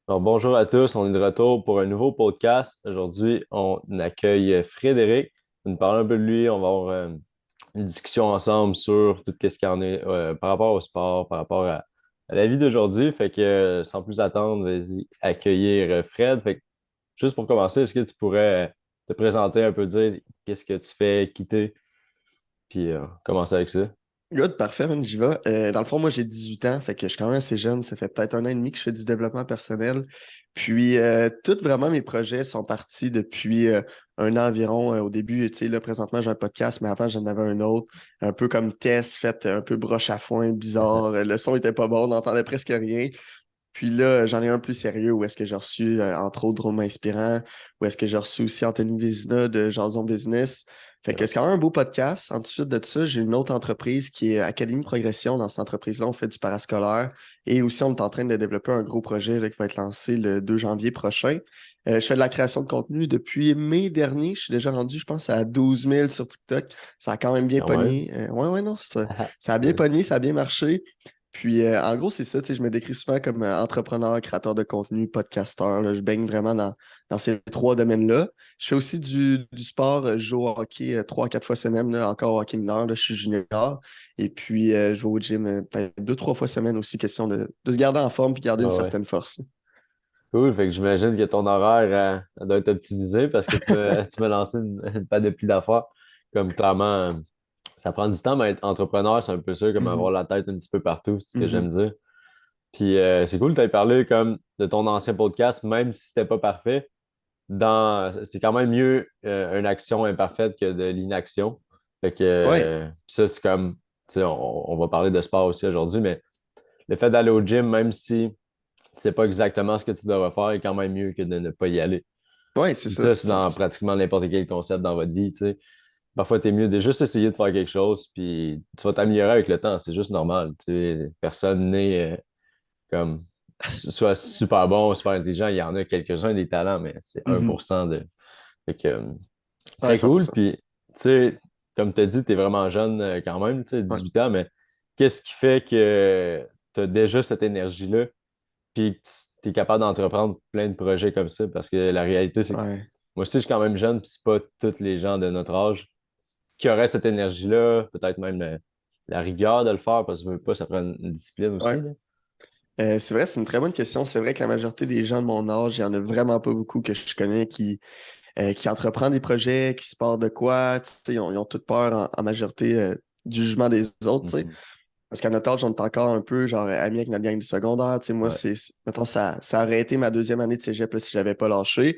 Alors, bonjour à tous, on est de retour pour un nouveau podcast. Aujourd'hui, on accueille Frédéric. On nous parler un peu de lui. On va avoir une discussion ensemble sur tout ce qu'il y en est par rapport au sport, par rapport à la vie d'aujourd'hui. Fait que sans plus attendre, vas-y accueillir Fred. Fait que juste pour commencer, est-ce que tu pourrais te présenter un peu, dire qu'est-ce que tu fais, quitter, puis commencer avec ça? Good, parfait, man, j'y vais. Dans le fond, moi, j'ai 18 ans, fait que je suis quand même assez jeune. Ça fait peut-être un an et demi que je fais du développement personnel. Puis, tous vraiment mes projets sont partis depuis un an environ. Au début, tu sais, là, présentement, j'ai un podcast, mais avant, j'en avais un autre, un peu comme test, fait un peu broche à foin, bizarre. Le son était pas bon, on n'entendait presque rien. Puis là, j'en ai un plus sérieux où est-ce que j'ai reçu, entre autres, Drôme Inspirant, où est-ce que j'ai reçu aussi Anthony Vézina de Jason Business. Fait que c'est quand même un beau podcast. Ensuite de ça, j'ai une autre entreprise qui est Académie Progression. Dans cette entreprise-là, on fait du parascolaire et aussi on est en train de développer un gros projet là, qui va être lancé le 2 janvier prochain. Je fais de la création de contenu depuis mai dernier. Je suis déjà rendu, je pense, à 12 000 sur TikTok. Ça a quand même bien Quand même. pogné. Ouais, non, ça a bien pogné, ça a bien marché. Puis, en gros, c'est ça, tu sais, je me décris souvent comme entrepreneur, créateur de contenu, podcasteur, là. Je baigne vraiment dans ces trois domaines-là. Je fais aussi du sport, je joue au hockey 3 à 4 fois semaine, là, encore au hockey mineur, là, je suis junior. Et puis, je vais au gym peut-être 2, 3 fois semaine aussi, question de se garder en forme puis garder une Ah ouais. certaine force. Cool, fait que j'imagine que ton horaire elle doit être optimisé parce que tu m'as lancé une panoplie d'affaires. Comme clairement, ça prend du temps, mais être entrepreneur, c'est un peu ça, comme avoir Mhm, la tête un petit peu partout, c'est ce que mhm. j'aime dire. Puis c'est cool, tu as parlé comme de ton ancien podcast, même si c'était pas parfait, c'est quand même mieux une action imparfaite que de l'inaction. Fait que Ouais, ça, c'est comme, tu sais, on va parler de sport aussi aujourd'hui, mais le fait d'aller au gym, même si c'est pas exactement ce que tu devrais faire, est quand même mieux que de ne pas y aller. ouais, c'est Puis ça, ça, c'est dans 100%. pratiquement n'importe quel concept dans votre vie, tu sais. Parfois, t'es mieux de juste essayer de faire quelque chose, puis tu vas t'améliorer avec le temps. C'est juste normal, tu sais. Personne n'est comme soit super bon, super intelligent. Il y en a quelques-uns des talents, mais c'est Mhm. 1% de. Fait que, Ouais, très cool. 100%. Puis, tu sais, comme tu as dit, tu es vraiment jeune quand même, tu sais, Ouais. 18 ans, mais qu'est-ce qui fait que tu as déjà cette énergie-là? Puis tu es capable d'entreprendre plein de projets comme ça parce que la réalité, c'est que Ouais. moi aussi, je suis quand même jeune, puis c'est pas tous les gens de notre âge qui auraient cette énergie-là, peut-être même la rigueur de le faire parce que je veux pas, ça prend une discipline aussi, Ouais. là. C'est vrai, c'est une très bonne question. C'est vrai que la majorité des gens de mon âge, il y en a vraiment pas beaucoup que je connais qui entreprend des projets, qui se part de quoi. Tu sais, ils ont toute peur en majorité du jugement des autres, tu sais. Mhm. Parce qu'à notre âge, on est encore un peu genre amis avec notre gang du secondaire. Tu sais, moi, Ouais. mettons, ça aurait été ma deuxième année de cégep là, si j'avais pas lâché.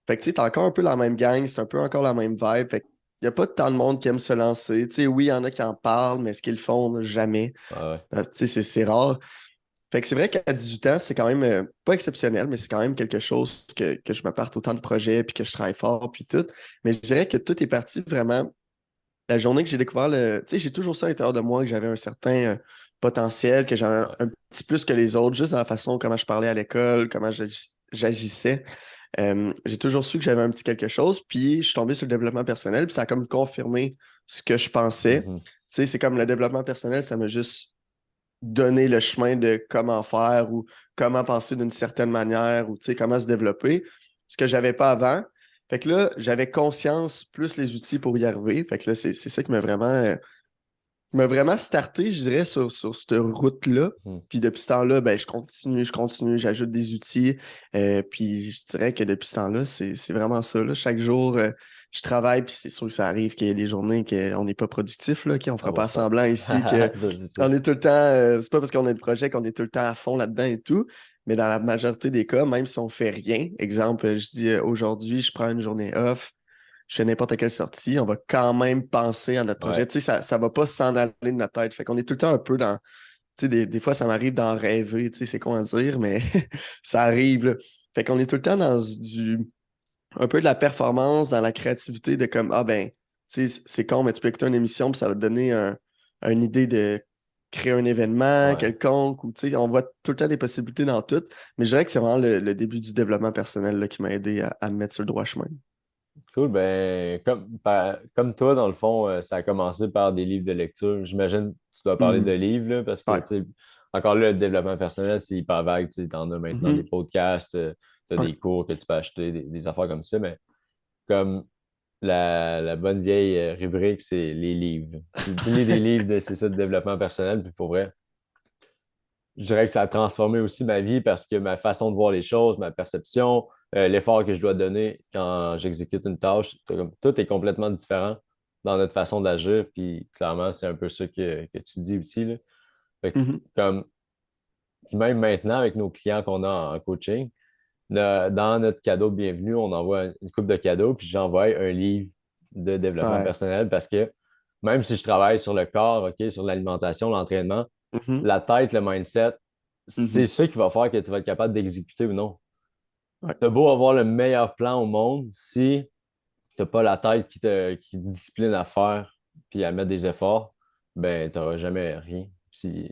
Fait que tu sais, t'as encore un peu la même gang, c'est un peu encore la même vibe. Fait qu'il n'y a pas tant de monde qui aime se lancer. Tu sais, oui, il y en a qui en parlent, mais est-ce qu'ils le font? Jamais. Ouais, ouais. Tu sais, c'est rare. Fait que c'est vrai qu'à 18 ans, c'est quand même pas exceptionnel, mais c'est quand même quelque chose que je me parte autant de projets, puis que je travaille fort, puis tout. Mais je dirais que tout est parti vraiment la journée que j'ai découvert le. Tu sais, j'ai toujours ça à l'intérieur de moi, que j'avais un certain potentiel, que j'avais Ouais. un petit plus que les autres, juste dans la façon comment je parlais à l'école, comment j'agissais. J'ai toujours su que j'avais un petit quelque chose, puis je suis tombé sur le développement personnel, puis ça a comme confirmé ce que je pensais. Tu Mhm. sais, c'est comme le développement personnel, ça m'a juste donner le chemin de comment faire ou comment penser d'une certaine manière ou tu sais, comment se développer, ce que j'avais pas avant. Fait que là, j'avais conscience plus les outils pour y arriver. Fait que là, c'est ça qui m'a vraiment starté, je dirais, sur cette route-là. Mhm. Puis depuis ce temps-là, ben, je continue, j'ajoute des outils. Puis je dirais que depuis ce temps-là, c'est vraiment ça. Là. Chaque jour, je travaille, puis c'est sûr que ça arrive qu'il y ait des journées qu'on n'est pas productif, là, qu'on fera pas 100%. semblant ici que Ça, c'est ça. on est tout le temps. C'est pas parce qu'on a le projet qu'on est tout le temps à fond là-dedans et tout. Mais dans la majorité des cas, même si on fait rien, exemple, je dis aujourd'hui, je prends une journée off, je fais n'importe quelle sortie, on va quand même penser à notre projet. Ouais. Tu sais, ça va pas s'en aller de notre tête. Fait qu'on est tout le temps un peu dans. Tu sais, des fois, ça m'arrive d'en rêver, tu sais, c'est con à dire, mais ça arrive, là. Fait qu'on est tout le temps dans un peu de la performance, dans la créativité de comme, ah ben, tu sais, c'est con, mais tu peux écouter une émission, puis ça va te donner une idée de créer un événement Ouais. quelconque, ou tu sais, on voit tout le temps des possibilités dans tout. Mais je dirais que c'est vraiment le début du développement personnel là, qui m'a aidé à me mettre sur le droit chemin. Cool. Ben, comme toi, dans le fond, ça a commencé par des livres de lecture. J'imagine que tu dois parler de Mhm. livres, là, parce que, Ouais. tu sais, encore là, le développement personnel, c'est hyper vague. Tu en as maintenant des Mhm. podcasts, tu as Ouais. des cours que tu peux acheter, des affaires comme ça, mais comme la bonne vieille rubrique, c'est les livres. Tu lis des livres c'est ça, de développement personnel, puis pour vrai, je dirais que ça a transformé aussi ma vie parce que ma façon de voir les choses, ma perception, l'effort que je dois donner quand j'exécute une tâche, tout est complètement différent dans notre façon d'agir. Puis clairement, c'est un peu ça que tu dis aussi, là. Fait que, Mhm. comme, puis même maintenant, avec nos clients qu'on a en coaching, dans notre cadeau de bienvenue, on envoie une coupe de cadeaux, puis j'envoie un livre de développement Ouais. personnel parce que même si je travaille sur le corps, OK, sur l'alimentation, l'entraînement, Mhm. la tête, le mindset, c'est Mhm. ça qui va faire que tu vas être capable d'exécuter ou non. Ouais. T'as beau avoir le meilleur plan au monde, si t'as pas la tête qui te discipline à faire puis à mettre des efforts, ben t'auras jamais rien. Si, tu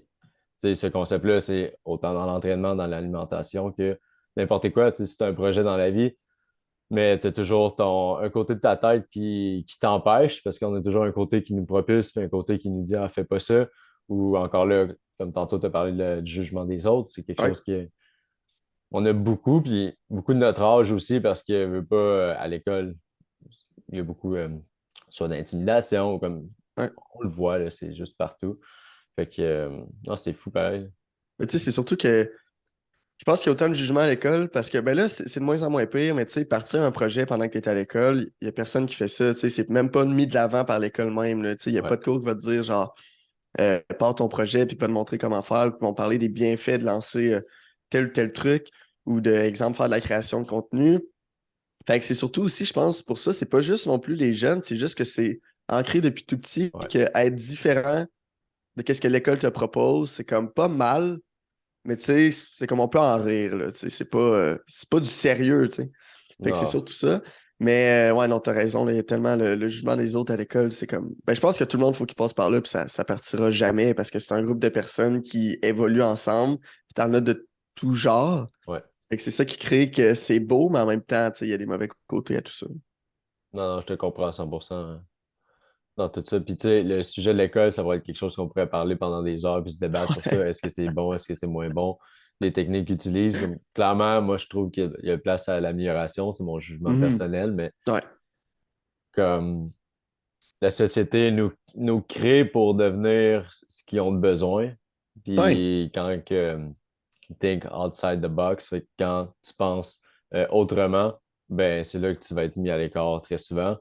sais, ce concept-là, c'est autant dans l'entraînement, dans l'alimentation que n'importe quoi. Tu sais, si t'as un projet dans la vie, mais tu as toujours un côté de ta tête qui t'empêche, parce qu'on a toujours un côté qui nous propulse, puis un côté qui nous dit ah, fais pas ça. Ou encore là, comme tantôt, tu as parlé du jugement des autres, c'est quelque Ouais. chose on a beaucoup, puis beaucoup de notre âge aussi, parce que veut pas à l'école, il y a beaucoup soit d'intimidation, ou comme Ouais. on le voit, là, c'est juste partout. Fait que non, c'est fou pareil. Mais tu sais, c'est surtout que je pense qu'il y a autant de jugement à l'école parce que ben là, c'est de moins en moins pire, mais tu sais, partir un projet pendant que tu es à l'école, il n'y a personne qui fait ça. Tu sais, c'est même pas mis de l'avant par l'école même. Là. Tu sais, il n'y a Ouais. pas de cours qui va te dire genre pars ton projet puis qui va te montrer comment faire, ou qui vont parler des bienfaits de lancer tel ou tel truc, ou de exemple faire de la création de contenu. Fait que c'est surtout aussi, je pense, pour ça, c'est pas juste non plus les jeunes, c'est juste que c'est ancré depuis tout petit Ouais. que être différent de ce que l'école te propose, c'est comme pas mal, mais tu sais, c'est comme on peut en rire, là, tu sais, c'est pas du sérieux, tu sais. Fait que c'est Non. surtout ça. Mais ouais, non, t'as raison, là, il y a tellement le jugement des autres à l'école, c'est comme. Ben, je pense que tout le monde, faut qu'il passe par là, puis ça partira jamais parce que c'est un groupe de personnes qui évoluent ensemble, puis t'en as de tout genre. Ouais. Fait que c'est ça qui crée que c'est beau, mais en même temps, tu sais, il y a des mauvais côtés à tout ça. Non, non, je te comprends à 100%. Dans tout ça. Puis, tu sais, le sujet de l'école, ça va être quelque chose qu'on pourrait parler pendant des heures puis se débattre sur ça. Est-ce que c'est bon? Est-ce que c'est moins bon? Les techniques qu'ils utilisent. Comme, clairement, moi, je trouve qu'il y a place à l'amélioration. C'est mon jugement Mhm. personnel, mais Ouais. comme la société nous crée pour devenir ce qu'ils ont besoin. Ouais. Puis, quand que, think outside the box, fait que quand tu penses autrement, ben, c'est là que tu vas être mis à l'écart très souvent.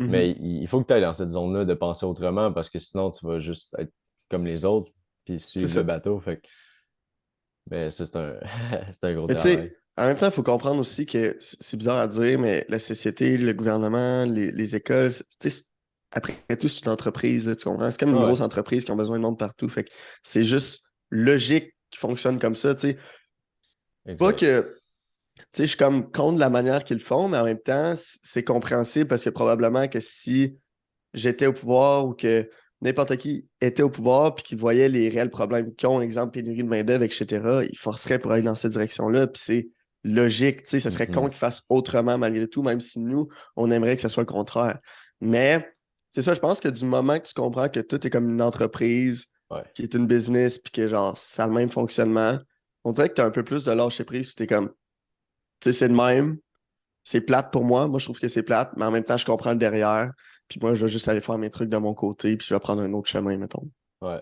Mais Mhm. il faut que tu ailles dans cette zone-là de penser autrement parce que sinon, tu vas juste être comme les autres puis C'est suivre le ça. bateau. Fait que, mais ça, c'est un, c'est un gros Mais tu travail. sais, en même temps, il faut comprendre aussi que c'est bizarre à dire, mais la société, le gouvernement, les écoles, tu sais, après tout, c'est une entreprise, là, tu comprends? C'est comme une Ah ouais, grosse entreprise qui ont besoin de monde partout. Fait que c'est juste logique qu'ils fonctionnent comme ça, tu sais. Pas exact. que, tu sais, je suis comme contre la manière qu'ils le font, mais en même temps, c'est compréhensible parce que probablement que si j'étais au pouvoir ou que n'importe qui était au pouvoir puis qui voyait les réels problèmes qu'ils ont, exemple pénurie de main-d'œuvre, etc., ils forceraient pour aller dans cette direction-là. Puis c'est logique, tu sais, ce serait con Mhm. qu'ils fassent autrement malgré tout, même si nous, on aimerait que ce soit le contraire. Mais c'est ça, je pense que du moment que tu comprends que tout est comme une entreprise, Ouais. qui est une business, puis que genre, ça a le même fonctionnement, on dirait que tu as un peu plus de lâcher prise, puis t'es comme, tu sais, c'est le même, c'est plate pour moi. Moi, je trouve que c'est plate, mais en même temps, je comprends le derrière. Puis moi, je vais juste aller faire mes trucs de mon côté, puis je vais prendre un autre chemin, mettons. Ouais.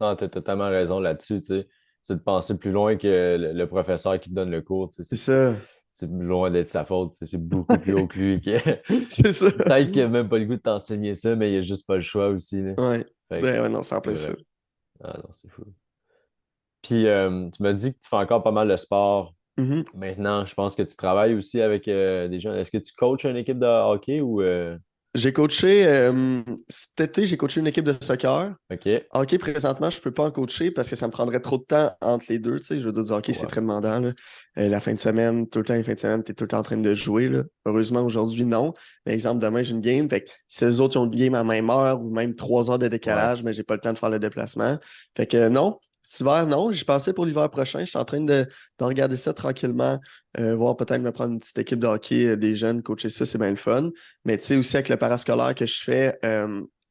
Non, tu as totalement raison là-dessus, tu sais. C'est de penser plus loin que le professeur qui te donne le cours, tu C'est sais. ça. C'est loin d'être sa faute, tu sais. C'est beaucoup plus haut que lui. C'est ça. Peut-être qu'il n'a même pas le goût de t'enseigner ça, mais il a juste pas le choix aussi, là. Ouais. Fait que Ouais, ouais, non, c'est en c'est plein ça. vrai. Ah non, c'est fou. Puis, tu m'as dit que tu fais encore pas mal de sport. Mhm. Maintenant, je pense que tu travailles aussi avec des gens. Est-ce que tu coaches une équipe de hockey ou J'ai coaché, cet été, j'ai coaché une équipe de soccer. OK. Hockey, présentement, je peux pas en coacher parce que ça me prendrait trop de temps entre les deux. Tu sais, je veux dire, du hockey, c'est Ouais. très demandant, là. La fin de semaine, tout le temps, les fins de semaine, tu es tout le temps en train de jouer, là. Heureusement, aujourd'hui, non. Par exemple, demain, j'ai une game. Fait que si les autres ils ont une game à même heure ou même 3 heures de Ouais. décalage, mais j'ai pas le temps de faire le déplacement. Fait que non. Cet hiver, non. J'y pensais pour l'hiver prochain. Je suis en train de regarder ça tranquillement, voir peut-être me prendre une petite équipe de hockey, des jeunes, coacher ça, c'est bien le fun. Mais tu sais, aussi avec le parascolaire que je fais,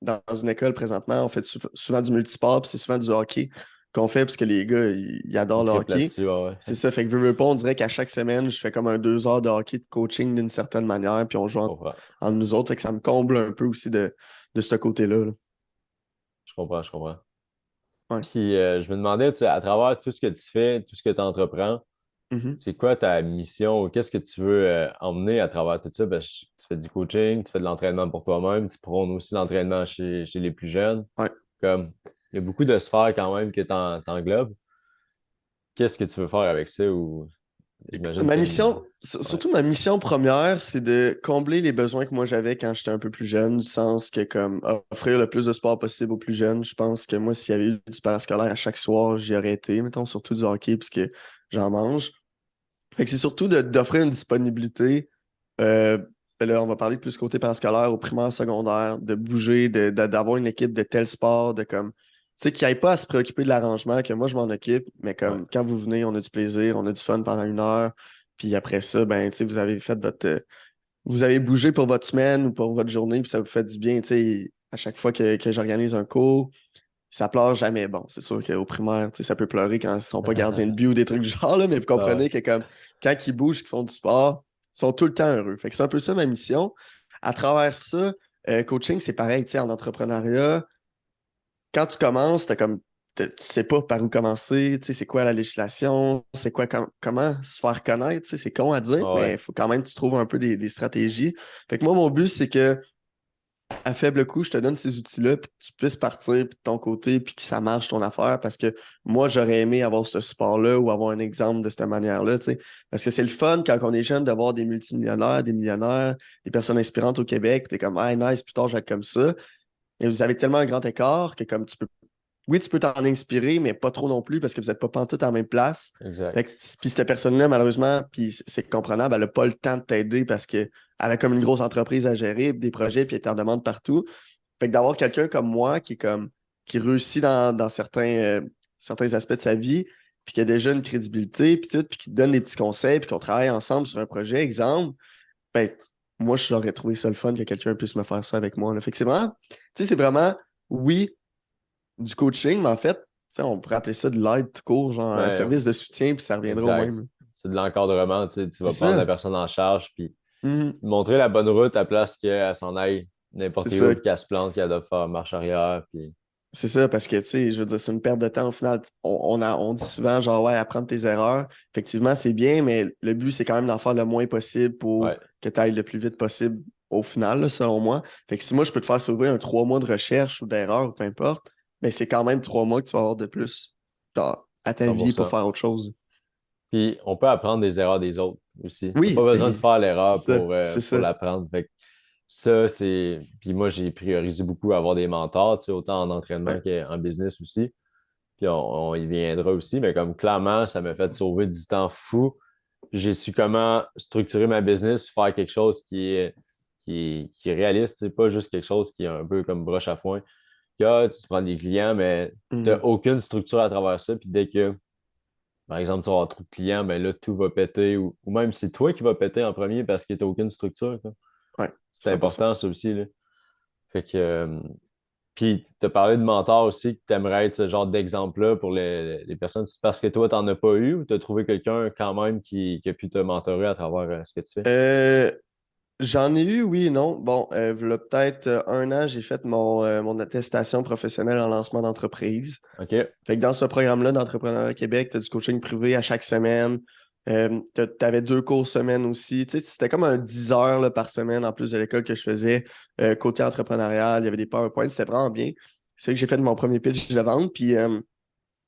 dans une école présentement, on fait souvent du multisport, puis c'est souvent du hockey. qu'on fait, parce que les gars, ils adorent Ils le trippent hockey. là-dessus, ouais. C'est ça, fait que veux pas, on dirait qu'à chaque semaine, je fais comme un 2 heures de hockey de coaching d'une certaine manière, puis on joue Je comprends. entre nous autres, fait que ça me comble un peu aussi de ce côté-là. Là. Je comprends, je comprends. Ouais. Puis je me demandais, tu sais, à travers tout ce que tu fais, tout ce que tu entreprends, Mhm. c'est quoi ta mission ou qu'est-ce que tu veux emmener à travers tout ça? Tu fais du coaching, tu fais de l'entraînement pour toi-même, tu prônes aussi l'entraînement chez les plus jeunes. Ouais. Comme, il y a beaucoup de sphères quand même que t'englobes. Qu'est-ce que tu veux faire avec ça? Ou j'imagine Ma qu'il y a mission, Ouais, surtout ma mission première, c'est de combler les besoins que moi j'avais quand j'étais un peu plus jeune, du sens que comme offrir le plus de sport possible aux plus jeunes. Je pense que moi, s'il y avait eu du parascolaire à chaque soir, j'y aurais été, mettons, surtout du hockey, puisque j'en mange. Fait que c'est surtout d'offrir une disponibilité. euh, ben là, on va parler plus côté parascolaire, au primaire, secondaire, de bouger, d'avoir une équipe de tel sport, de comme. Tu sais, qu'il n'y ait pas à se préoccuper de l'arrangement, que moi je m'en occupe, mais ouais, comme quand vous venez, on a du plaisir, on a du fun pendant 1 heure, puis après ça, ben, tu sais, vous avez fait votre. Vous avez bougé pour votre semaine ou pour votre journée, puis ça vous fait du bien, tu sais. À chaque fois que j'organise un cours, ça pleure jamais. Bon, c'est sûr qu'au primaire, tu sais, ça peut pleurer quand ils sont pas gardiens de but ou des trucs du genre, là, mais vous Ah ouais. comprenez que comme quand ils bougent, qu'ils font du sport, ils sont tout le temps heureux. Fait que c'est un peu ça ma mission. À travers ça, coaching, c'est pareil, tu sais, en entrepreneuriat, quand tu commences, tu sais pas par où commencer, tu sais, c'est quoi la législation, c'est quoi comment se faire connaître, tu sais, c'est con à dire, Ah mais ouais, il faut quand même que tu trouves un peu des stratégies. Fait que moi, mon but, c'est que à faible coût, je te donne ces outils-là, puis que tu puisses partir puis de ton côté, puis que ça marche ton affaire, parce que moi, j'aurais aimé avoir ce support-là ou avoir un exemple de cette manière-là, tu sais. Parce que c'est le fun quand on est jeune de voir des multimillionnaires, des millionnaires, des personnes inspirantes au Québec, puis t'es comme, ah, nice, plus tard, je vais être comme ça. Et vous avez tellement un grand écart que comme tu peux oui, tu peux t'en inspirer, mais pas trop non plus parce que vous n'êtes pas pantoute à la même place. exact. Fait que, puis cette personne-là, malheureusement, puis c'est comprenable, elle n'a pas le temps de t'aider parce qu'elle a comme une grosse entreprise à gérer, des projets, puis elle t'en demande partout. Fait que d'avoir quelqu'un comme moi qui réussit dans certains aspects de sa vie, puis qui a déjà une crédibilité, puis tout, puis qui te donne des petits conseils, puis qu'on travaille ensemble sur un projet, exemple, ben, moi, j'aurais trouvé ça le fun que quelqu'un puisse me faire ça avec moi. Là. Fait que c'est vraiment, tu sais, c'est vraiment, oui, du coaching, mais en fait, tu sais, on pourrait appeler ça de l'aide tout court, genre un Ouais, service de soutien, puis ça reviendra au exact. même. C'est de l'encadrement, tu sais, tu C'est vas prendre la ça. personne en charge, puis Mhm. montrer la bonne route à place qu'elle s'en aille C'est n'importe ça. où, puis qu'elle se plante, qu'elle doit faire marche arrière, puis C'est ça, parce que, tu sais, je veux dire, c'est une perte de temps au final. On dit souvent, genre, ouais, apprendre tes erreurs. Effectivement, c'est bien, mais le but, c'est quand même d'en faire le moins possible pour ouais, que tu ailles le plus vite possible au final, là, selon moi. Fait que si moi, je peux te faire sauver un 3 mois de recherche ou d'erreur ou peu importe, mais c'est quand même 3 mois que tu vas avoir de plus, genre, à ta vie pour 100%. faire autre chose. Puis on peut apprendre des erreurs des autres aussi. T'as pas Oui, ben besoin de oui, faire l'erreur c'est pour ça. l'apprendre. Fait que ça, c'est. Puis moi, j'ai priorisé beaucoup à avoir des mentors, tu sais, autant en entraînement Ouais. qu'en business aussi. Puis on y viendra aussi, mais comme clairement, ça m'a fait sauver du temps fou. J'ai su comment structurer ma business, faire quelque chose qui est réaliste, c'est pas juste quelque chose qui est un peu comme broche à foin. Tu prends des clients, mais tu n'as Mhm. aucune structure à travers ça. Puis dès que, par exemple, tu vas avoir trop de clients, ben là, tout va péter. Ou même c'est toi qui vas péter en premier parce que tu n'as aucune structure, quoi. Ouais, C'est 100%. important, ça aussi, là. Fait que, puis, tu as parlé de mentor aussi, que tu aimerais être ce genre d'exemple-là pour les personnes. C'est parce que toi, tu n'en as pas eu ou tu as trouvé quelqu'un quand même qui a pu te mentorer à travers ce que tu fais? Euh, J'en ai eu, oui et non. Bon, v'là peut-être 1 an, j'ai fait mon attestation professionnelle en lancement d'entreprise. OK. Fait que dans ce programme-là d'Entrepreneuriat Québec, tu as du coaching privé à chaque semaine. Tu avais 2 cours semaine aussi. Tu sais, c'était comme un 10 heures là, par semaine en plus de l'école que je faisais. Côté entrepreneurial, il y avait des PowerPoints, c'était vraiment bien. C'est que j'ai fait mon premier pitch de vente. Puis,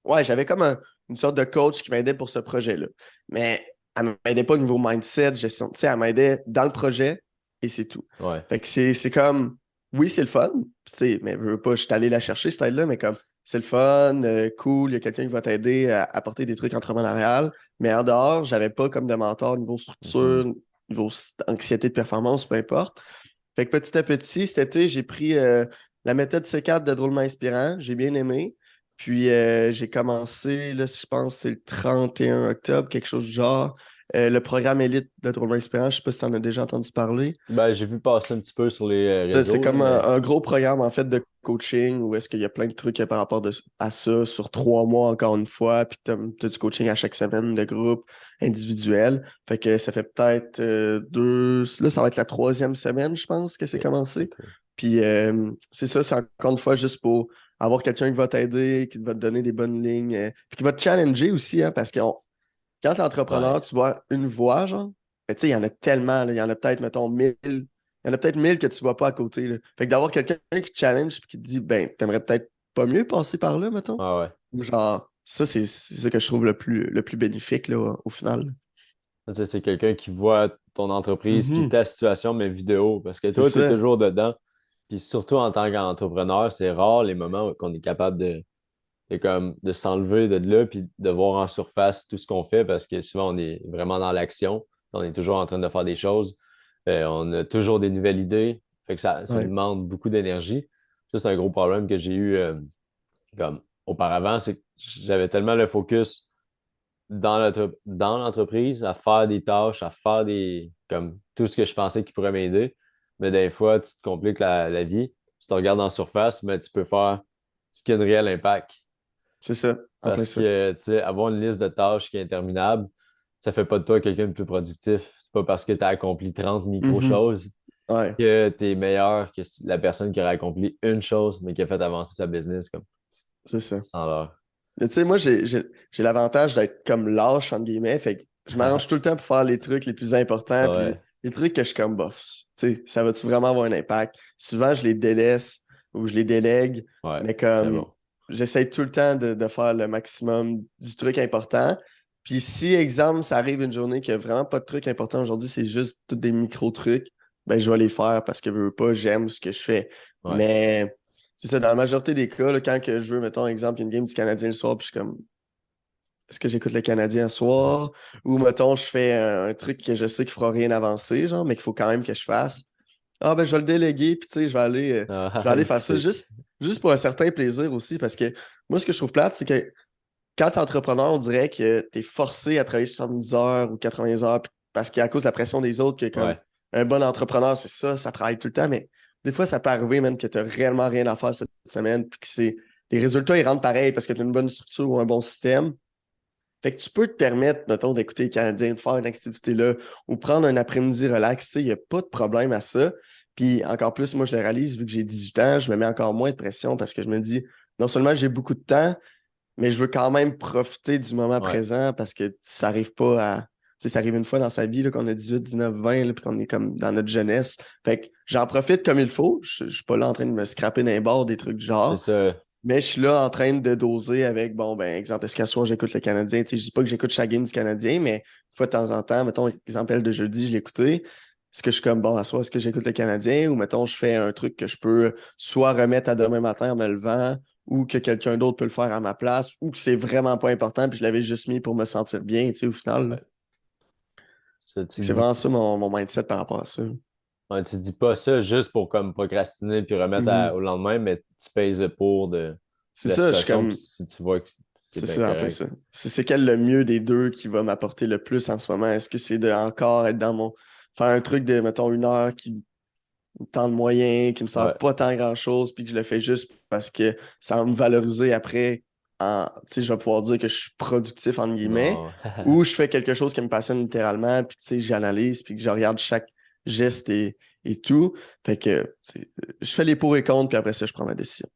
ouais, j'avais comme une sorte de coach qui m'aidait pour ce projet-là. Mais elle m'aidait pas au niveau mindset, gestion. Tu sais, elle m'aidait dans le projet et c'est tout. Ouais. Fait que c'est comme, oui, c'est le fun, tu sais, mais je veux pas, je suis allé la chercher, cette aide-là, mais comme, c'est le fun, cool, il y a quelqu'un qui va t'aider à apporter des trucs entrepreneuriales. Mais en dehors, j'avais pas comme de mentor niveau Mhm. structure, niveau anxiété de performance, peu importe. Fait que petit à petit, cet été, j'ai pris la méthode C4 de Drôlement Inspirant. J'ai bien aimé. Puis j'ai commencé, là, je pense que c'est le 31 octobre, quelque chose du genre. le programme Élite de Drôlement Inspirant. Je sais pas si tu en as déjà entendu parler. Ben, j'ai vu passer un petit peu sur les C'est réseaux, là, comme mais un gros programme en fait de coaching où est-ce qu'il y a plein de trucs par rapport à ça sur 3 mois encore une fois, puis t'as du coaching à chaque semaine de groupe individuel. Fait que ça fait peut-être deux. Là, ça va être la troisième semaine, je pense, que c'est ok, c'est commencé. cool. Puis c'est ça, c'est encore une fois juste pour avoir quelqu'un qui va t'aider, qui va te donner des bonnes lignes, puis qui va te challenger aussi, hein, parce que quand t'es Ouais. entrepreneur, tu vois une voie, genre, mais tu sais, il y en a tellement, là, il y en a peut-être, mettons, 1000. Il y en a peut-être 1000 que tu vois pas à côté, là. Fait que d'avoir quelqu'un qui te challenge et qui te dit, ben, t'aimerais peut-être pas mieux passer par là, mettons. Ah ouais. Ou genre, ça, c'est ça que je trouve le plus bénéfique, là, au final. Tu sais, c'est quelqu'un qui voit ton entreprise puis Mhm. ta situation, mais vidéo. Parce que C'est toi, tu es ça. toujours dedans. Puis surtout en tant qu'entrepreneur, c'est rare les moments où on est capable de s'enlever de là puis de voir en surface tout ce qu'on fait parce que souvent, on est vraiment dans l'action. On est toujours en train de faire des choses. On a toujours des nouvelles idées. Fait que ça Ouais. demande beaucoup d'énergie. Ça, c'est un gros problème que j'ai eu comme auparavant. C'est que j'avais tellement le focus dans l'entreprise, à faire des tâches, à faire comme tout ce que je pensais qui pourrait m'aider. Mais des fois, tu te compliques la vie. Tu te regardes en surface, mais tu peux faire ce qui a un réel impact. C'est ça. En plein Parce ça. que, tu sais, avoir une liste de tâches qui est interminable, ça fait pas de toi quelqu'un de plus productif. C'est pas parce que tu as accompli 30 Mhm. micro-choses Ouais. que tu es meilleur que la personne qui aurait accompli une chose, mais qui a fait avancer sa business comme C'est ça. sans l'heure. Mais tu sais, moi, j'ai l'avantage d'être comme lâche, entre guillemets. Fait que je m'arrange tout le temps pour faire les trucs les plus importants, puis les, Ouais, les trucs que je suis comme bof. Tu sais, ça va-tu vraiment avoir un impact? Souvent, je les délaisse ou je les délègue, ouais, mais très comme bon. j'essaie tout le temps de faire le maximum du truc important. Puis si, exemple, ça arrive une journée qu'il n'y a vraiment pas de truc important aujourd'hui, c'est juste tous des micro-trucs, ben je vais les faire parce que je veux pas, j'aime ce que je fais. Ouais. Mais c'est ça, dans la majorité des cas, là, quand que je veux, mettons, exemple, une game du Canadien le soir, puis je suis comme, est-ce que j'écoute le Canadien ce soir? Ou, mettons, je fais un truc que je sais qu'il fera rien avancer, genre, mais qu'il faut quand même que je fasse. Ah, ben, je vais le déléguer, puis tu sais, je vais Ah, aller le faire ça quitter. juste pour un certain plaisir aussi, parce que moi, ce que je trouve plate, c'est que quand t'es entrepreneur, on dirait que t'es forcé à travailler 70 heures ou 80 heures parce qu'à cause de la pression des autres, que comme Ouais. un bon entrepreneur, c'est ça travaille tout le temps, mais des fois, ça peut arriver même que t'as réellement rien à faire cette semaine, puis que les résultats, ils rentrent pareil parce que t'as une bonne structure ou un bon système. Fait que tu peux te permettre, mettons, d'écouter les Canadiens, de faire une activité là, ou prendre un après-midi relax, tu sais, il n'y a pas de problème à ça. Puis encore plus, moi, je le réalise, vu que j'ai 18 ans, je me mets encore moins de pression parce que je me dis, non seulement j'ai beaucoup de temps, mais je veux quand même profiter du moment Ouais. présent parce que ça arrive pas à. Tu sais, ça arrive une fois dans sa vie, là, qu'on a 18, 19, 20, là, puis qu'on est comme dans notre jeunesse. Fait que j'en profite comme il faut. Je suis pas là en train de me scraper d'un bord, des trucs du C'est genre. ça. Mais je suis là en train de doser avec, bon, ben, exemple, est-ce qu'à soir j'écoute le Canadien? Tu sais, je dis pas que j'écoute chaque game du Canadien, mais une fois de temps en temps, mettons, exemple, elle de jeudi, je l'ai écouté. Est-ce que je suis comme, bon, à soir, est-ce que j'écoute le Canadien? Ou mettons, je fais un truc que je peux soit remettre à demain matin en me levant, ou que quelqu'un d'autre peut le faire à ma place, ou que c'est vraiment pas important, puis je l'avais juste mis pour me sentir bien, tu sais, au final, là. Ouais. Ça, tu C'est dis, vraiment ça mon mindset par rapport à ça. ouais, tu dis pas ça juste pour comme procrastiner puis remettre Mhm. au lendemain, mais tu pèses le pour de C'est la ça, je suis situation, puis comme, si tu vois que c'est c'est bien ça, après correct. ça. C'est quel le mieux des deux qui va m'apporter le plus en ce moment? Est-ce que c'est de encore être dans mon. Faire un truc de, mettons, 1 heure qui me tente moyen, qui me sert Ouais. pas tant grand-chose, puis que je le fais juste parce que ça va me valoriser après. Tu sais, je vais pouvoir dire que je suis productif, entre guillemets, Non. ou je fais quelque chose qui me passionne littéralement, puis tu sais, j'analyse, puis que je regarde chaque geste et tout. Fait que, tu sais, je fais les pour et contre, puis après ça, je prends ma décision.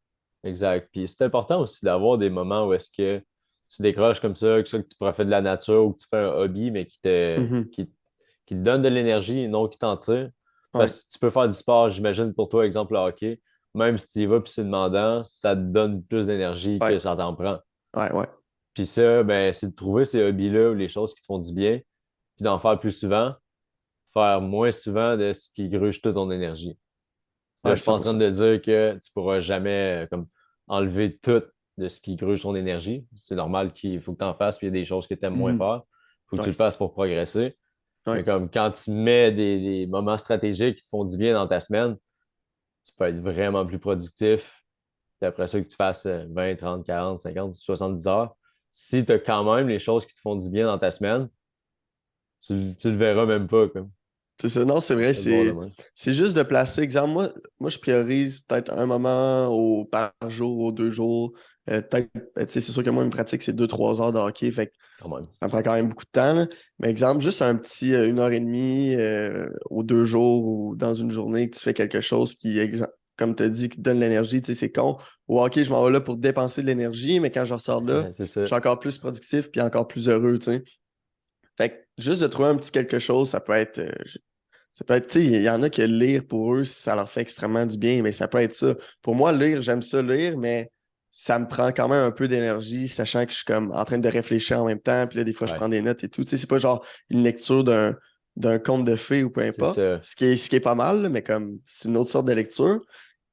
Exact. Puis c'est important aussi d'avoir des moments où est-ce que tu décroches comme ça, que tu profites de la nature ou que tu fais un hobby, mais Mhm. qui te donne de l'énergie et non qui t'en tire. Ouais, Parce que tu peux faire du sport, j'imagine pour toi, exemple le hockey, même si tu y vas puis c'est demandant, ça te donne plus d'énergie ouais, que ça t'en prend. ouais. Puis ça, ben, c'est de trouver ces hobbies-là ou les choses qui te font du bien, puis d'en faire plus souvent, faire moins souvent de ce qui gruge toute ton énergie. Là, je Ouais, suis pas en train 100%. de dire que tu pourras jamais comme enlever tout de ce qui gruge ton énergie. C'est normal qu'il faut que tu en fasses, puis il y a des choses que tu aimes moins Mhm. faire. Il faut que tu Ouais, le fasses pour progresser. Mais ouais, comme quand tu mets des moments stratégiques qui te font du bien dans ta semaine, tu peux être vraiment plus productif. Puis après ça, que tu fasses 20, 30, 40, 50, 70 heures. Si tu as quand même les choses qui te font du bien dans ta semaine, tu le verras même pas, comme. C'est ça, non, c'est vrai, C'est bon, demain. c'est juste de placer. Exemple, moi, je priorise peut-être un moment par jour ou 2 jours. Peut-être, tu sais, c'est sûr que moi, une pratique, c'est 2, 3 heures de hockey, fait que Quand même. ça me prend quand même beaucoup de temps, là. Mais exemple, juste un petit 1 heure et demie aux 2 jours ou dans une journée que tu fais quelque chose comme tu as dit, qui te donne l'énergie, tu sais, c'est con. Au hockey, je m'en vais là pour dépenser de l'énergie, mais quand je ressors de là, C'est ça. je suis encore plus productif puis encore plus heureux, tu sais. Fait que juste de trouver un petit quelque chose, ça peut être, tu sais, il y en a que lire pour eux, ça leur fait extrêmement du bien, mais ça peut être ça. Pour moi, lire, j'aime ça lire, mais ça me prend quand même un peu d'énergie, sachant que je suis comme en train de réfléchir en même temps, puis là, des fois, je Ouais, prends des notes et tout. Tu sais, c'est pas genre une lecture d'un conte de fées ou peu c'est importe, ça. ce qui est pas mal, là, mais comme c'est une autre sorte de lecture.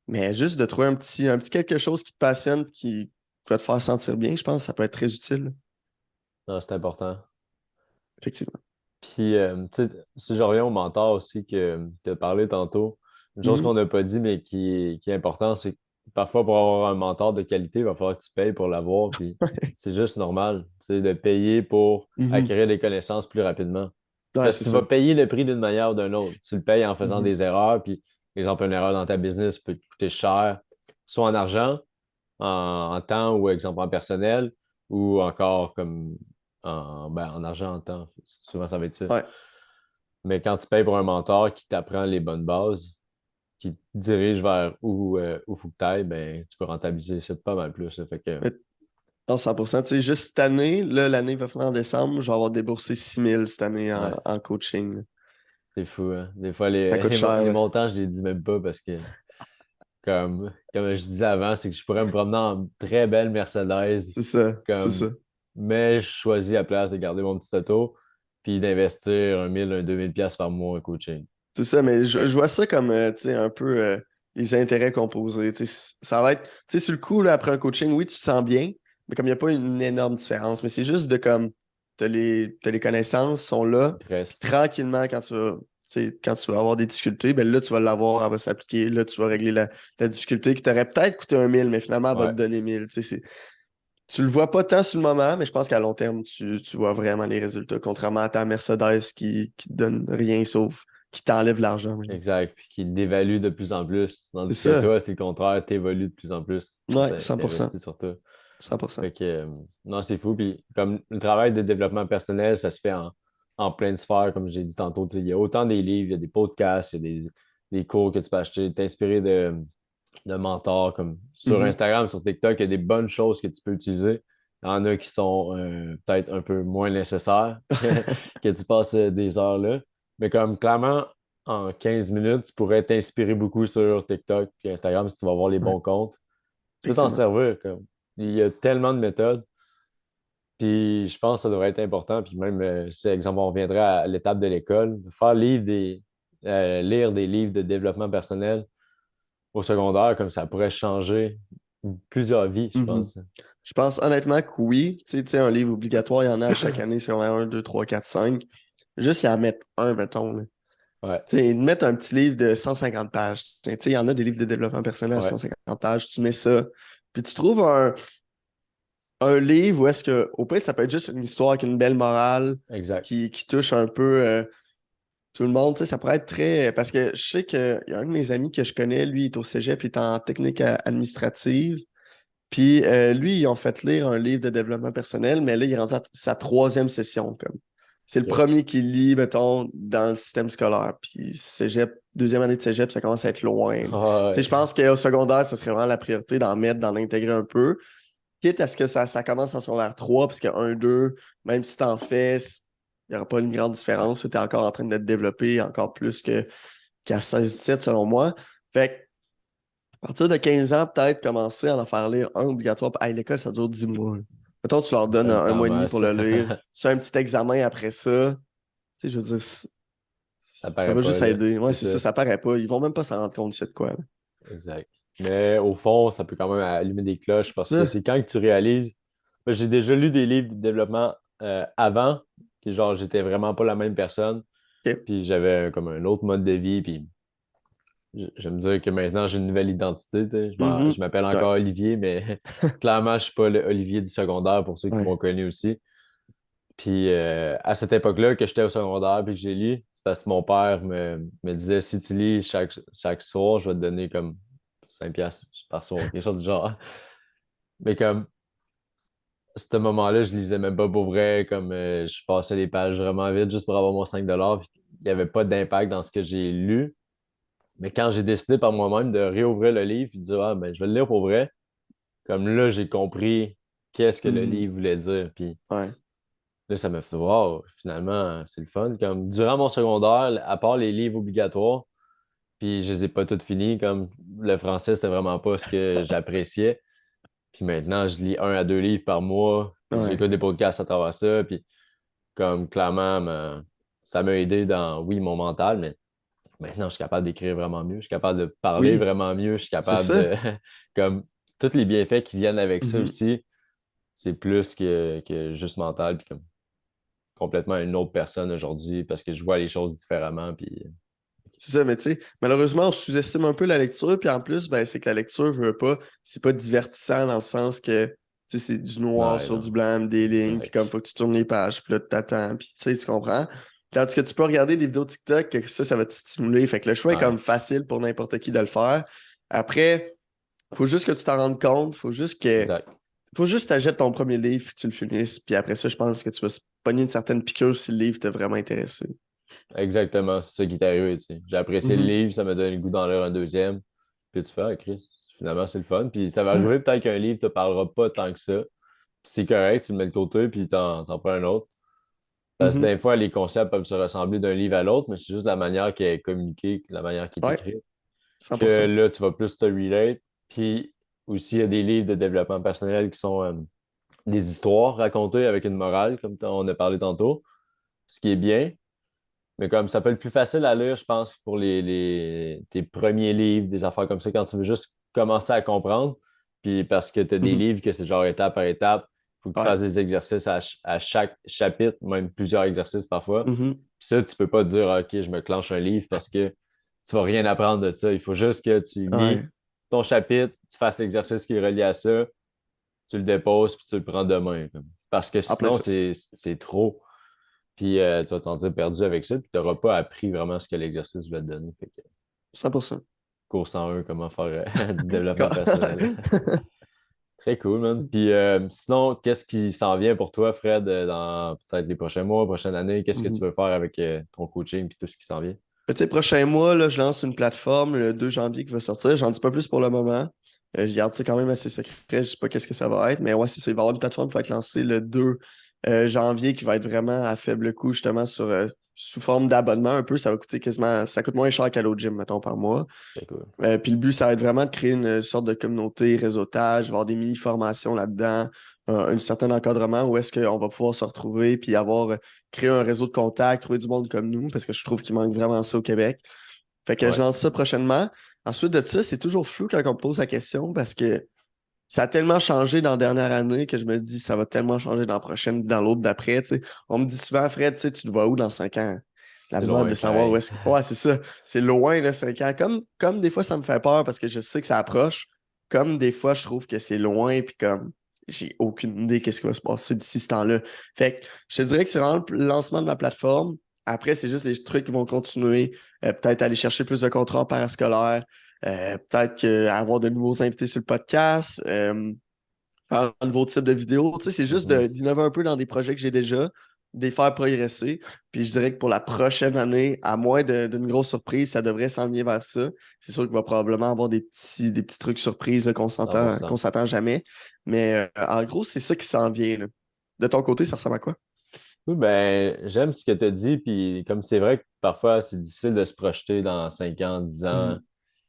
Mais juste de trouver un petit quelque chose qui te passionne, qui va te faire sentir bien, je pense que ça peut être très utile, là. Non, c'est important. Effectivement. Puis, tu sais, si je reviens au mentor aussi que tu as parlé tantôt, une chose qu'on Mhm. n'a pas dit, mais qui est important, c'est que parfois, pour avoir un mentor de qualité, il va falloir que tu payes pour l'avoir. Puis, c'est juste normal, tu sais, de payer pour Mhm. acquérir des connaissances plus rapidement. Ouais, Parce que c'est tu ça. vas payer le prix d'une manière ou d'une autre. Tu le payes en faisant Mhm. des erreurs, puis, exemple, une erreur dans ta business peut te coûter cher, soit en argent, en temps ou, exemple, en personnel, ou encore comme en argent, en temps. Souvent, ça va être ça. Ouais. Mais quand tu payes pour un mentor qui t'apprend les bonnes bases, qui te dirige vers où faut que tu ailles, ben, tu peux rentabiliser ça pas mal plus, là. Fait que Mais non, 100%. Tu sais, juste cette année, là, l'année va finir en décembre, je vais avoir déboursé 6 000 cette année en, ouais, en coaching, là. c'est fou, hein. Des fois, Ça coûte cher, les là. montants, je les dis même pas parce que, comme je disais avant, c'est que je pourrais me promener en très belle Mercedes, C'est ça, c'est ça. comme, mais je choisis à la place de garder mon petit auto, puis d'investir 1 000, 2 000 piastres par mois en coaching. C'est ça, mais je, Fait je vois ça comme, tu sais, un peu les intérêts composés. Tu sais, ça va être, tu sais, sur le coup, là, après un coaching, oui, tu te sens bien, mais comme il n'y a pas une énorme différence, mais c'est juste de comme, t'as les connaissances sont là, il te puis reste. tranquillement, quand tu vas avoir des difficultés, ben là, tu vas l'avoir, elle va s'appliquer, là, tu vas régler la difficulté qui t'aurait peut-être coûté 1 000, mais finalement, elle va te Ouais, donner 1 000. Tu sais, tu le vois pas tant sur le moment, mais je pense qu'à long terme, tu vois vraiment les résultats, contrairement à ta Mercedes qui te donne rien sauf qui t'enlève l'argent même. exact. Puis qui dévalue de plus en plus. C'est Tandis que ça. toi, c'est le contraire, t'évolues de plus en plus. Ouais, T'investis 100%. sur toi. 100%. Fait que, non, c'est fou. Puis, comme le travail de développement personnel, ça se fait en pleine sphère, comme j'ai dit tantôt. Tu sais, il y a autant des livres, il y a des podcasts, il y a des cours que tu peux acheter, t'inspirer de mentors. Comme sur Mhm. Instagram, sur TikTok, il y a des bonnes choses que tu peux utiliser. Il y en a qui sont peut-être un peu moins nécessaires que tu passes des heures là. Mais comme clairement, en 15 minutes, tu pourrais t'inspirer beaucoup sur TikTok et Instagram si tu vas voir les Ouais, bons comptes. Tu peux t'en effectivement. servir. Comme. Il y a tellement de méthodes. Puis je pense que ça devrait être important. Puis même, si, exemple, on reviendrait à l'étape de l'école, lire des livres de développement personnel au secondaire, comme ça pourrait changer plusieurs vies, je Mhm. pense. Je pense honnêtement que oui. Tu sais, un livre obligatoire, il y en a à chaque année, secondaire 1, 2, 3, 4, 5. Juste y en mettre un, mettons, là. Ouais, Tu sais, mettre un petit livre de 150 pages. Tu sais, il y en a des livres de développement personnel à ouais, 150 pages. Tu mets ça. Puis tu trouves un livre où est-ce que, au pire, ça peut être juste une histoire avec une belle morale exact. qui touche un peu tout le monde. Tu sais, ça pourrait être très. Parce que je sais qu'il y a un de mes amis que je connais, lui, il est au cégep, il est en technique administrative. Puis lui, ils ont fait lire un livre de développement personnel, mais là, il est rendu à sa troisième session. Comme. C'est le OK. premier qu'il lit, mettons, dans le système scolaire. Puis cégep, deuxième année de cégep, ça commence à être loin, là. Tu Ah, sais, ouais, je pense qu'au secondaire, ça serait vraiment la priorité d'en mettre, d'en intégrer un peu. Quitte à ce que ça commence en secondaire 3, parce que 1, 2, même si t'en fais, il n'y aura pas une grande ouais, différence. Tu es encore en train de te développer encore plus qu'à 16-17, selon moi. Fait que, à partir de 15 ans, peut-être commencer à en faire lire un obligatoire. Hey, l'école, ça dure 10 mois, là. Mettons, tu leur donnes c'est un temps mois et demi pour masse. le lire. Tu fais un petit examen après ça. Tu sais, je veux dire, Ça ça paraît va pas, juste là. aider. Ouais, C'est c'est ça, ça. ça paraît pas. Ils vont même pas s'en rendre compte, c'est de quoi, là. Exact. Mais au fond, ça peut quand même allumer des cloches parce que Ça, c'est quand que tu réalises. Moi, j'ai déjà lu des livres de développement avant, que genre, j'étais vraiment pas la même personne. OK. Puis j'avais comme un autre mode de vie. Puis je vais me dire que maintenant, j'ai une nouvelle identité. Tu sais. Je Mhm. m'appelle Ouais. encore Olivier, mais clairement, je suis pas le Olivier du secondaire pour ceux qui Ouais. m'ont connu aussi. Puis à cette époque-là, que j'étais au secondaire puis que j'ai lu, c'est parce que mon père me disait si tu lis chaque soir, je vais te donner comme 5 piastres par soir, quelque chose du genre. Mais comme à ce moment-là, je lisais même pas pour vrai, comme je passais les pages vraiment vite juste pour avoir mon 5 $. Puis il n'y avait pas d'impact dans ce que j'ai lu. Mais quand j'ai décidé par moi-même de réouvrir le livre et de dire ah, ben, je vais le lire pour vrai, comme là, j'ai compris qu'est-ce que le Mhm. livre voulait dire. Puis Ouais. là, ça m'a fait voir, finalement, c'est le fun. Comme durant mon secondaire, à part les livres obligatoires, puis je les ai pas tous finis, comme le français, c'était vraiment pas ce que j'appréciais. Puis maintenant, je lis 1 à 2 livres par mois, puis Ouais. j'écoute des podcasts à travers ça, puis comme clairement, ça m'a aidé dans, oui, mon mental, mais maintenant, je suis capable d'écrire vraiment mieux, je suis capable de parler Oui, vraiment mieux, je suis c'est capable ça. de, comme, tous les bienfaits qui viennent avec ça Mhm. aussi, c'est plus que juste mental, puis comme complètement une autre personne aujourd'hui parce que je vois les choses différemment. Puis... C'est ça, mais tu sais, malheureusement, on sous-estime un peu la lecture, puis en plus, ben, c'est que la lecture veut pas, c'est pas divertissant dans le sens que, tu sais, c'est du noir Ouais, sur du non, blanc, des lignes, puis comme exact. faut que tu tournes les pages, puis là, t'attends, puis tu sais, tu comprends. Tandis que tu peux regarder des vidéos TikTok, que ça va te stimuler. Fait que le choix est quand Ouais, même facile pour n'importe qui de le faire. Après, faut juste que tu t'en rendes compte, exact. faut juste t'achètes ton premier livre, puis tu le finisses, puis après ça, je pense que tu vas se pogner une certaine piqûre si le livre t'a vraiment intéressé. Exactement, c'est ça qui est arrivé, tu sais. J'ai apprécié le Mhm. livre, ça m'a donné le goût d'en lire un deuxième. Puis tu fais, ah, Chris, finalement, c'est le fun. Puis ça va Ouais. arriver peut-être qu'un livre te parlera pas tant que ça. Puis c'est correct, tu le mets de côté, puis t'en prends un autre. Parce que Mhm. des fois, les concepts peuvent se ressembler d'un livre à l'autre, mais c'est juste la manière qui est communiquée, la manière qui est Ouais, écrite. Que 100%. là, tu vas plus te relate. Puis aussi, il y a des livres de développement personnel qui sont des histoires racontées avec une morale, comme on a parlé tantôt, ce qui est bien. Mais comme ça peut être plus facile à lire, je pense, pour tes premiers livres, des affaires comme ça, quand tu veux juste commencer à comprendre. Puis parce que tu as des Mhm. livres que c'est genre étape par étape, il faut que tu Ouais. fasses des exercices à chaque chapitre, même plusieurs exercices parfois. Mhm. Puis ça, tu peux pas dire, ah, OK, je me clenche un livre parce que tu vas rien apprendre de ça. Il faut juste que tu lis Ouais. ton chapitre, tu fasses l'exercice qui est relié à ça, tu le déposes, puis tu le prends demain. Comme. Parce que En plein sinon, ça. c'est trop. Puis tu vas t'en dire perdu avec ça, puis tu n'auras pas appris vraiment ce que l'exercice va te donner. Fait que 100%. cours 101, comment faire du développement personnel. Très cool, man. Puis sinon, qu'est-ce qui s'en vient pour toi, Fred, dans peut-être les prochains mois, prochaines années? Qu'est-ce que tu Mhm. veux faire avec ton coaching et tout ce qui s'en vient? Tu sais, prochain mois, là, je lance une plateforme le 2 janvier qui va sortir. J'en dis pas plus pour le moment. Je garde ça quand même assez secret. Je sais pas qu'est-ce que ça va être. Mais ouais, c'est ça. Il va y avoir une plateforme qui va être lancée le 2 janvier qui va être vraiment à faible coût, justement, sous forme d'abonnement un peu. Ça va coûter quasiment. Ça coûte moins cher qu'à l'autre gym, mettons, par mois. Très cool. Puis le but, ça va être vraiment de créer une sorte de communauté, réseautage, avoir des mini-formations là-dedans, un certain encadrement où est-ce qu'on va pouvoir se retrouver puis créer un réseau de contacts, trouver du monde comme nous, parce que je trouve qu'il manque vraiment ça au Québec. Fait que je Ouais, lance ça prochainement. Ensuite de ça, c'est toujours flou quand on me pose la question parce que ça a tellement changé dans la dernière année que je me dis ça va tellement changer dans la prochaine, dans l'autre d'après. Tu sais. On me dit souvent, Fred, tu sais, tu te vois où dans 5 ans? La c'est misère de loin, savoir où pareil. est-ce que. Ouais, c'est ça. C'est loin, là, 5 ans. Comme des fois, ça me fait peur parce que je sais que ça approche. Comme des fois, je trouve que c'est loin, puis comme j'ai aucune idée qu'est-ce qui va se passer d'ici ce temps-là. Fait que je te dirais que c'est vraiment le lancement de ma plateforme. Après, c'est juste des trucs qui vont continuer. Peut-être aller chercher plus de contrats en parascolaire. Avoir de nouveaux invités sur le podcast. Faire un nouveau type de vidéo. Tu sais, c'est juste Mhm. d'innover un peu dans des projets que j'ai déjà, de les faire progresser. Puis je dirais que pour la prochaine année, à moins d'une grosse surprise, ça devrait s'enligner vers ça. C'est sûr qu'il va probablement avoir des petits trucs surprises là, qu'on 100%. s'attend jamais. Mais en gros, c'est ça qui s'en vient. Là. De ton côté, ça ressemble à quoi? Oui, ben, j'aime ce que tu as dit, puis comme c'est vrai que parfois c'est difficile de se projeter dans 5 ans, 10 ans, Mhm.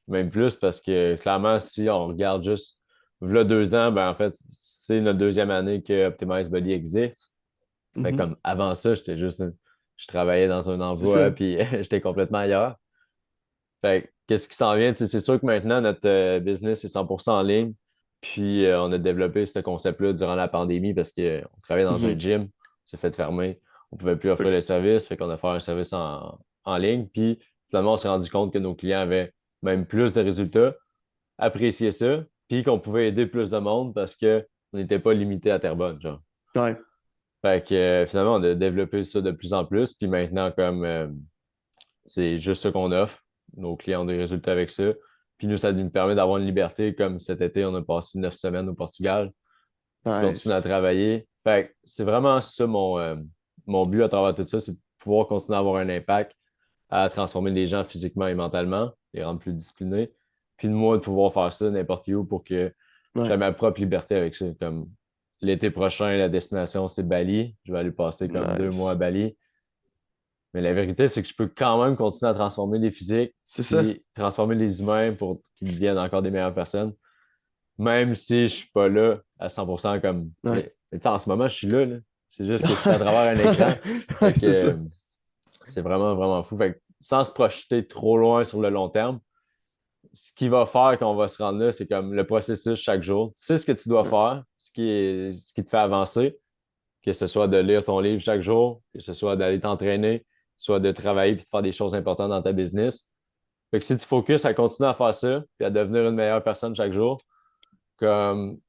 même plus, parce que clairement, si on regarde juste v'là 2 ans, ben en fait, c'est notre deuxième année que Optimize Body existe. Fait Mhm. comme avant ça, je travaillais dans un C'est emploi, ça. puis j'étais complètement ailleurs. Fait que, qu'est-ce qui s'en vient? Tu sais, c'est sûr que maintenant, notre business est 100% en ligne. Puis, on a développé ce concept-là durant la pandémie parce qu'on travaillait dans un Mhm. gym, c'est fait fermer. On pouvait plus offrir le service, fait qu'on a fait un service en ligne. Puis, finalement, on s'est rendu compte que nos clients avaient même plus de résultats, appréciaient ça, puis qu'on pouvait aider plus de monde parce qu'on n'était pas limité à Terrebonne, genre. Ouais. Fait que finalement, on a développé ça de plus en plus. Puis maintenant, comme c'est juste ce qu'on offre, nos clients ont des résultats avec ça. Puis nous, ça nous permet d'avoir une liberté. Comme cet été, on a passé 9 semaines au Portugal. Je continue à Nice. travailler. Fait que c'est vraiment ça mon but à travers tout ça, c'est de pouvoir continuer à avoir un impact, à transformer les gens physiquement et mentalement, les rendre plus disciplinés. Puis de moi, de pouvoir faire ça n'importe où pour que j'ai Ouais, ma propre liberté avec ça. Comme l'été prochain, la destination, c'est Bali. Je vais aller passer comme 2 mois à nice. Bali. Mais la vérité, c'est que je peux quand même continuer à transformer les physiques, C'est ça. puis transformer les humains pour qu'ils deviennent encore des meilleures personnes, même si je suis pas là à 100% comme. Ouais. Mais tu sais, en ce moment, je suis là, là. C'est juste que je suis à travers un écran. Ouais, Fait que c'est ça. c'est vraiment, vraiment fou. Fait que sans se projeter trop loin sur le long terme, ce qui va faire qu'on va se rendre là, c'est comme le processus chaque jour. Tu sais ce que tu dois Ouais. faire, ce qui te fait avancer, que ce soit de lire ton livre chaque jour, que ce soit d'aller t'entraîner, soit de travailler puis de faire des choses importantes dans ta business. Fait que si tu focuses à continuer à faire ça, puis à devenir une meilleure personne chaque jour, comme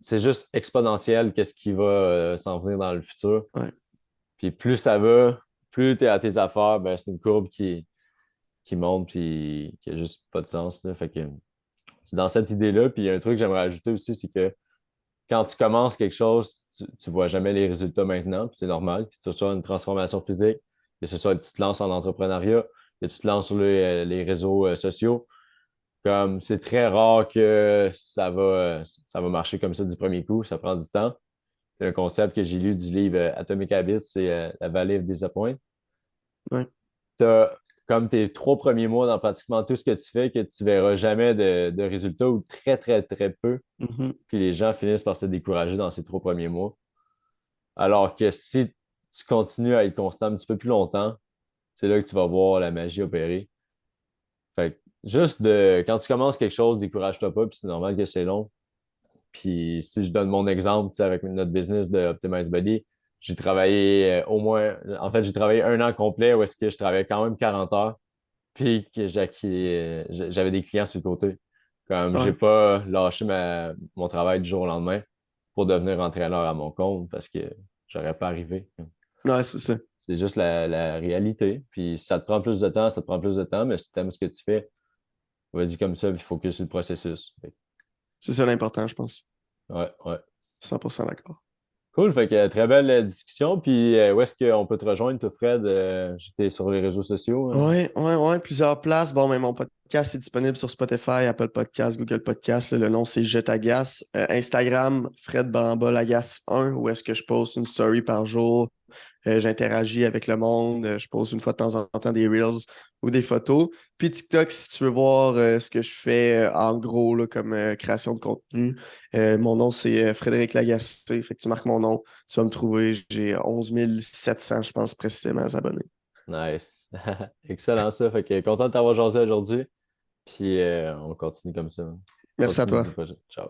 c'est juste exponentiel qu'est-ce qui va s'en venir dans le futur. Ouais. Puis plus ça va, plus tu es à tes affaires, ben c'est une courbe qui monte puis qui a juste pas de sens, là. Fait que c'est dans cette idée-là. Puis il y a un truc que j'aimerais ajouter aussi, c'est que quand tu commences quelque chose, tu vois jamais les résultats maintenant, puis c'est normal, que ce soit une transformation physique, que ce soit que tu te lances en entrepreneuriat, que tu te lances sur les réseaux sociaux. Comme c'est très rare que ça va marcher comme ça du premier coup, ça prend du temps. C'est un concept que j'ai lu du livre Atomic Habits, c'est La Valley of Disappointment. Ouais. Tu as comme tes 3 premiers mois dans pratiquement tout ce que tu fais, que tu verras jamais de résultats ou très, très, très peu. Mhm. Puis les gens finissent par se décourager dans ces 3 premiers mois. Alors que si tu continues à être constant un petit peu plus longtemps, c'est là que tu vas voir la magie opérer. Fait que juste quand tu commences quelque chose, décourage-toi pas, puis c'est normal que c'est long. Puis si je donne mon exemple, tu sais, avec notre business de Optimize Body, j'ai travaillé en fait, j'ai travaillé un an complet où est-ce que je travaillais quand même 40 heures, puis que j'avais des clients sur le côté. Comme j'ai Ouais. pas lâché mon travail du jour au lendemain pour devenir entraîneur à mon compte parce que j'aurais pas arrivé. Ouais, c'est ça. C'est juste la réalité. Puis si ça te prend plus de temps, ça te prend plus de temps, mais si tu aimes ce que tu fais, vas-y comme ça, puis focus sur le processus. C'est ça l'important, je pense. Ouais, ouais. 100% d'accord. Cool, fait que très belle discussion. Puis où est-ce qu'on peut te rejoindre, toi, Fred? J'étais sur les réseaux sociaux. Ouais, ouais, ouais, plusieurs places. Bon, mais mon podcast est disponible sur Spotify, Apple Podcasts, Google Podcasts. Là, le nom, c'est Je t'agace. Instagram, Fred Bamba Lagace 1, où est-ce que je poste une story par jour. J'interagis avec le monde. Je pose une fois de temps en temps des reels ou des photos. Puis TikTok, si tu veux voir ce que je fais en gros là, comme création de contenu. Mon nom, c'est Frédéric Lagacé. Fait que tu marques mon nom, tu vas me trouver. J'ai 11 700, je pense, précisément, abonnés. Nice. Excellent ça. Fait que content de t'avoir jasé aujourd'hui. Puis on continue comme ça. Merci à Continue toi. le projet. Ciao.